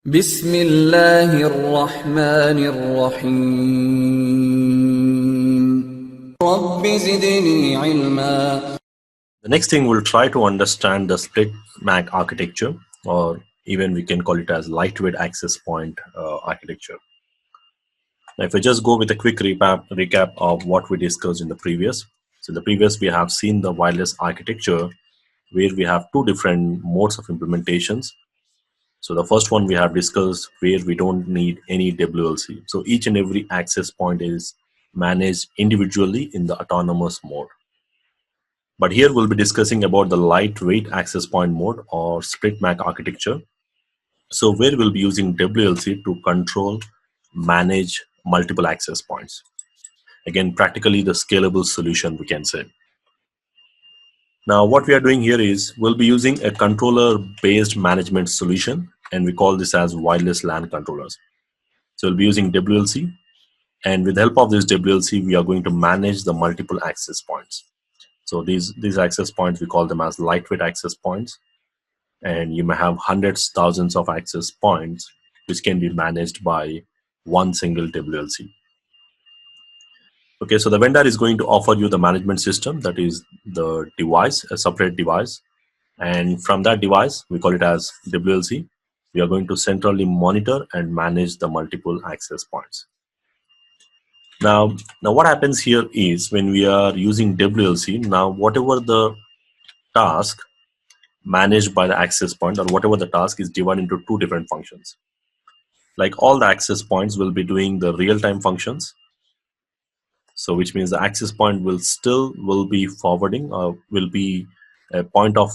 بسم الله الرحمن الرحيم رب زدني علما. The next thing, we'll try to understand the split MAC architecture, or even we can call it as lightweight access point architecture. Now, if I just go with a quick recap of what we discussed in the previous. So in the previous, we have seen the wireless architecture where we have two different modes of implementations. So the first one we have discussed where we don't need any WLC. So each and every access point is managed individually in the autonomous mode. But here we'll be discussing about the lightweight access point mode or split MAC architecture. So where we'll be using WLC to control, manage multiple access points. Again, practically the scalable solution, we can say. Now what we are doing here is we'll be using a controller based management solution, and we call this as wireless LAN controllers. So we'll be using WLC, and with the help of this WLC we are going to manage the multiple access points. So these access points, we call them as lightweight access points, and you may have hundreds, thousands of access points which can be managed by one single WLC. Okay, so the vendor is going to offer you the management system, that is the device, a separate device, and from that device, we call it as WLC, we are going to centrally monitor and manage the multiple access points. Now what happens here is when we are using WLC, now whatever the task managed by the access point, or whatever the task, is divided into two different functions. Like all the access points will be doing the real-time functions. So which means the access point will be forwarding, will be a point of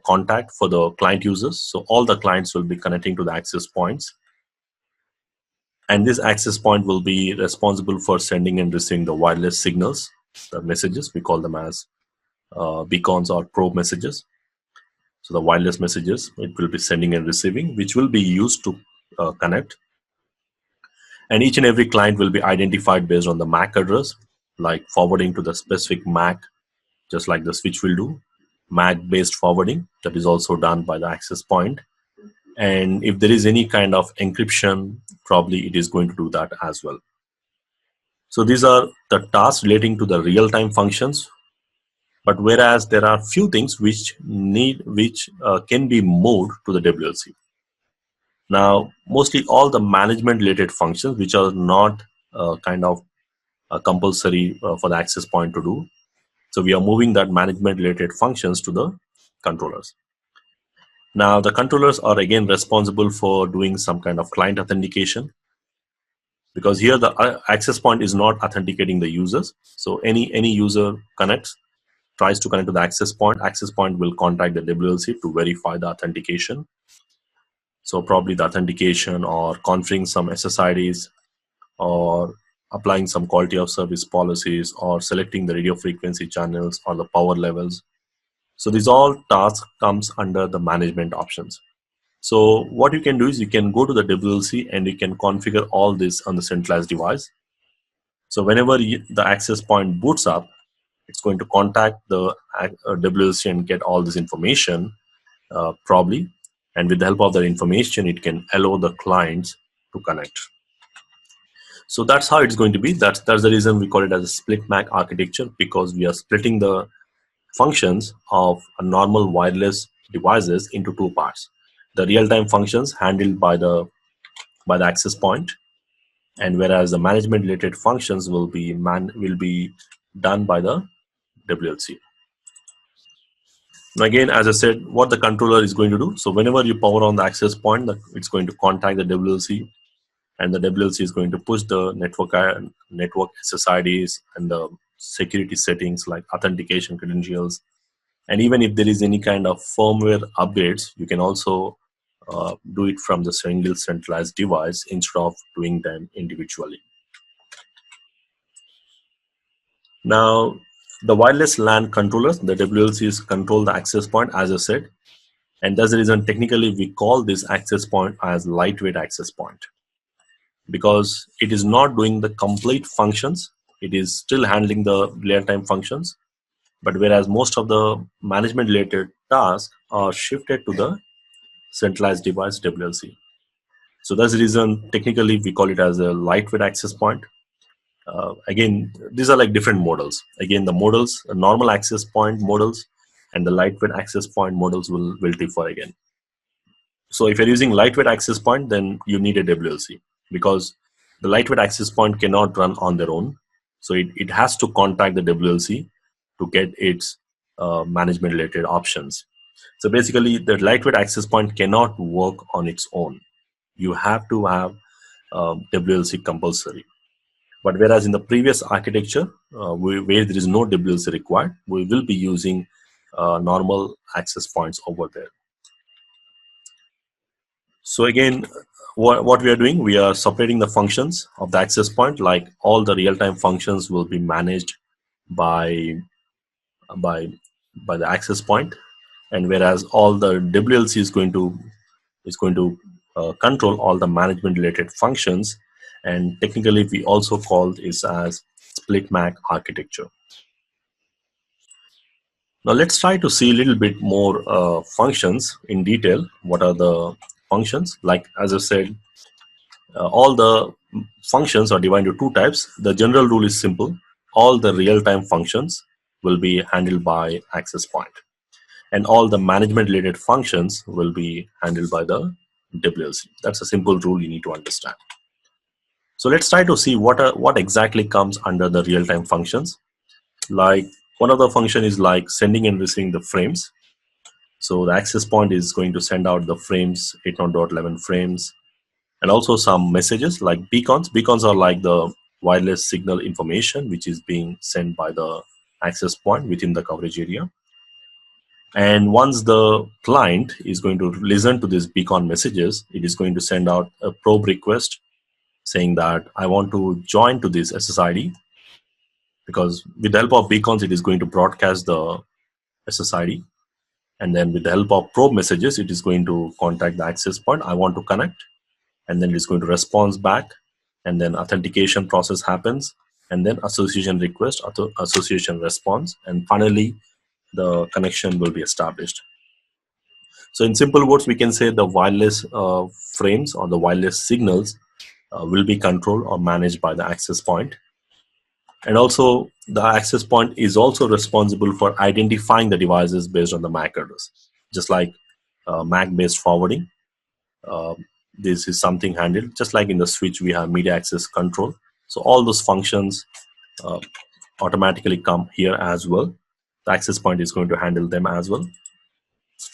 contact for the client users. So all the clients will be connecting to the access points, and this access point will be responsible for sending and receiving the wireless signals, the messages, we call them as beacons or probe messages. So the wireless messages it will be sending and receiving, which will be used to connect. And each and every client will be identified based on the MAC address, like forwarding to the specific MAC, just like the switch will do. MAC based forwarding, that is also done by the access point. And if there is any kind of encryption, probably it is going to do that as well. So these are the tasks relating to the real-time functions. But whereas there are few things which can be moved to the WLC. Now, mostly all the management related functions which are not compulsory for the access point to do. So we are moving that management related functions to the controllers. Now the controllers are again responsible for doing some kind of client authentication, because here the access point is not authenticating the users. So any user tries to connect to the access point will contact the WLC to verify the authentication. So probably the authentication or configuring some SSIDs or applying some quality of service policies or selecting the radio frequency channels or the power levels. So these all tasks comes under the management options. So what you can do is you can go to the WLC and you can configure all this on the centralized device. So whenever the access point boots up, it's going to contact the WLC and get all this information probably. And with the help of that information, it can allow the clients to connect. So that's how it's going to be. That's the reason we call it as a split MAC architecture, because we are splitting the functions of a normal wireless devices into two parts. The real-time functions handled by the access point, and whereas the management related functions will be done by the WLC. Now again, as I said, what the controller is going to do, so whenever you power on the access point, it's going to contact the WLC, and the WLC is going to push the network SSIDs and the security settings like authentication credentials. And even if there is any kind of firmware updates, you can also do it from the single centralized device instead of doing them individually. Now, the wireless LAN controllers, the WLCs control the access point, as I said, and that's the reason technically we call this access point as lightweight access point, because it is not doing the complete functions. It is still handling the real-time functions, but whereas most of the management related tasks are shifted to the centralized device WLC. So that's the reason technically we call it as a lightweight access point. Again, these are like different models. Again, the models, normal access point models and the lightweight access point models will differ again. So if you're using lightweight access point, then you need a WLC, because the lightweight access point cannot run on their own. So it has to contact the WLC to get its management related options. So basically, the lightweight access point cannot work on its own. You have to have WLC compulsory. But whereas in the previous architecture, where there is no WLC required, we will be using normal access points over there. So again, what we are doing, we are separating the functions of the access point. Like all the real-time functions will be managed by by by the access point, and whereas all the WLC is going to control all the management related functions. And technically we also call this as split MAC architecture. Now let's try to see a little bit more functions in detail. What are the functions? Like as I said, all the functions are divided into two types. The general rule is simple. All the real-time functions will be handled by access point, and all the management related functions will be handled by the WLC. That's a simple rule you need to understand. So let's try to see what exactly comes under the real-time functions. Like one of the function is like sending and receiving the frames. So the access point is going to send out the frames, 8.11 frames, and also some messages like beacons. Beacons are like the wireless signal information which is being sent by the access point within the coverage area. And once the client is going to listen to these beacon messages, it is going to send out a probe request saying that I want to join to this SSID, because with the help of beacons, it is going to broadcast the SSID. And then with the help of probe messages, it is going to contact the access point. I want to connect. And then it's going to respond back. And then authentication process happens. And then association request, association response. And finally, the connection will be established. So in simple words, we can say the wireless frames or the wireless signals will be controlled or managed by the access point. And also the access point is also responsible for identifying the devices based on the MAC address. Just like MAC based forwarding, uh, this is something handled. Just like in the switch, we have media access control. So all those functions automatically come here as well. The access point is going to handle them as well.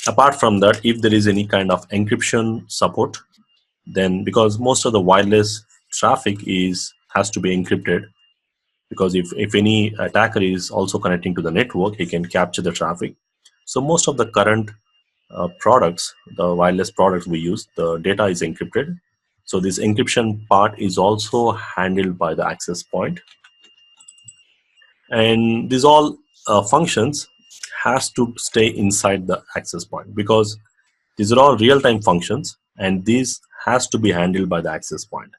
Apart from that, if there is any kind of encryption support, then because most of the wireless traffic has to be encrypted, because if any attacker is also connecting to the network, he can capture the traffic. So most of the current products, the wireless products we use, the data is encrypted. So this encryption part is also handled by the access point. And these all functions has to stay inside the access point, because these are all real-time functions, and these has to be handled by the access point.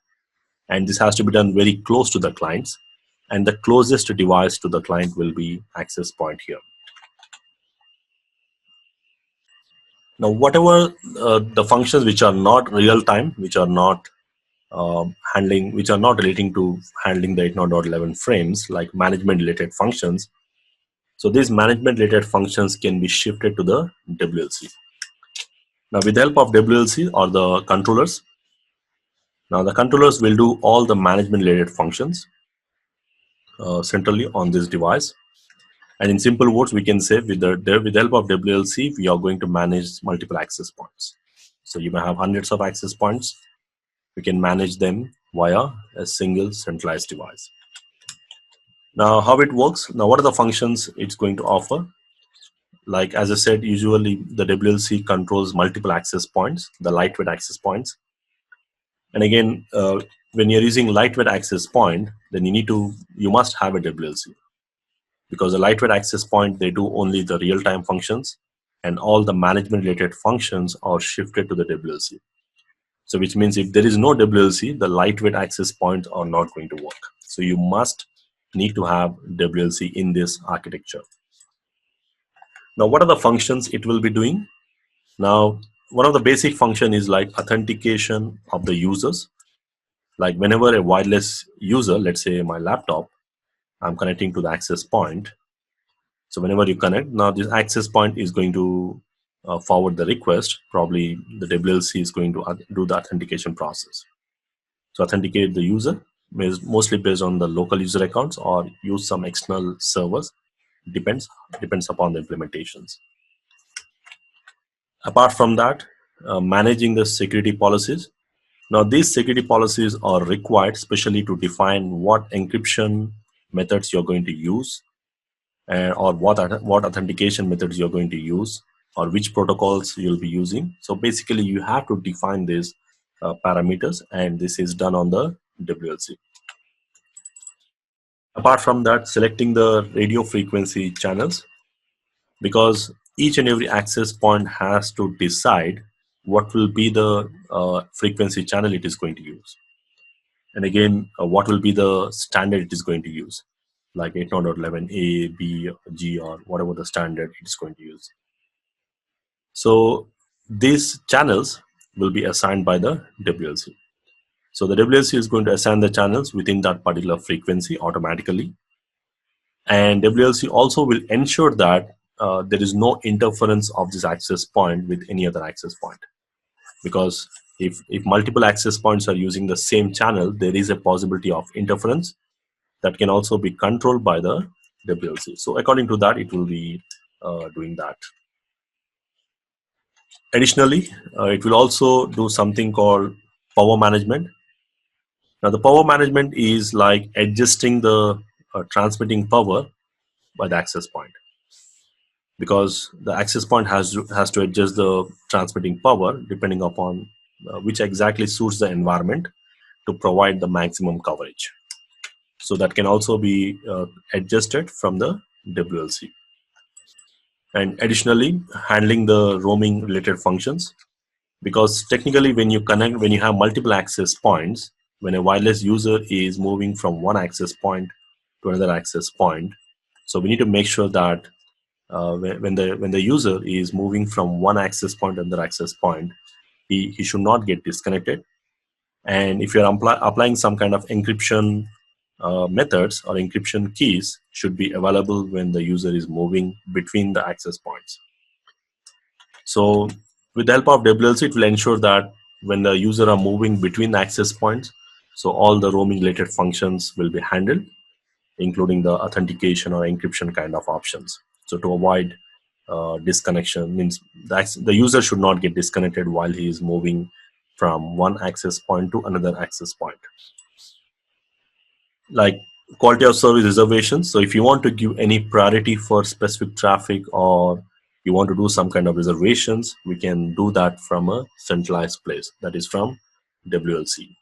And this has to be done very close to the clients, and the closest device to the client will be access point here. Now whatever the functions which are not real time, which are not which are not relating to handling the 8.11 frames, like management related functions, so these management related functions can be shifted to the WLC. Now with the help of WLC or the controllers, now the controllers will do all the management related functions centrally on this device. And in simple words, we can say with the help of WLC, we are going to manage multiple access points. So you may have hundreds of access points. We can manage them via a single centralized device. Now, how it works? Now, what are the functions it's going to offer? Like as I said, usually the WLC controls multiple access points, the lightweight access points. And again, when you're using lightweight access point, then you must have a WLC, because the lightweight access point, they do only the real-time functions, and all the management related functions are shifted to the WLC. So which means if there is no WLC, the lightweight access points are not going to work. So you must need to have WLC in this architecture. Now what are the functions it will be doing? Now one of the basic function is like authentication of the users. Like whenever a wireless user, let's say my laptop, I'm connecting to the access point. So whenever you connect, now this access point is going to forward the request. Probably the WLC is going to do the authentication process. So authenticate the user is mostly based on the local user accounts or use some external servers. Depends upon the implementations. Apart from that, managing the security policies. Now these security policies are required especially to define what encryption methods you're going to use, or what authentication methods you're going to use, or which protocols you'll be using. So basically you have to define these parameters, and this is done on the WLC. Apart from that, selecting the radio frequency channels, because each and every access point has to decide what will be the frequency channel it is going to use, and again what will be the standard it is going to use, like 802.11a, b, g, or whatever the standard it is going to use. So these channels will be assigned by the WLC. So the WLC is going to assign the channels within that particular frequency automatically, and WLC also will ensure that there is no interference of this access point with any other access point, because if multiple access points are using the same channel, there is a possibility of interference that can also be controlled by the WLC. So according to that, it will be doing that. Additionally, it will also do something called power management. Now the power management is like adjusting the transmitting power by the access point, because the access point has to adjust the transmitting power depending upon which exactly suits the environment to provide the maximum coverage. So that can also be adjusted from the WLC. And additionally, handling the roaming related functions, because technically when you have multiple access points, when a wireless user is moving from one access point to another access point, so we need to make sure that when the user is moving from one access point to another access point, he should not get disconnected. And if you're applying some kind of encryption methods, or encryption keys should be available when the user is moving between the access points. So with the help of WLC, it will ensure that when the user are moving between access points, so all the roaming related functions will be handled, including the authentication or encryption kind of options. So to avoid disconnection, means the user should not get disconnected while he is moving from one access point to another access point. Like quality of service reservations. So if you want to give any priority for specific traffic, or you want to do some kind of reservations, we can do that from a centralized place, that is from WLC.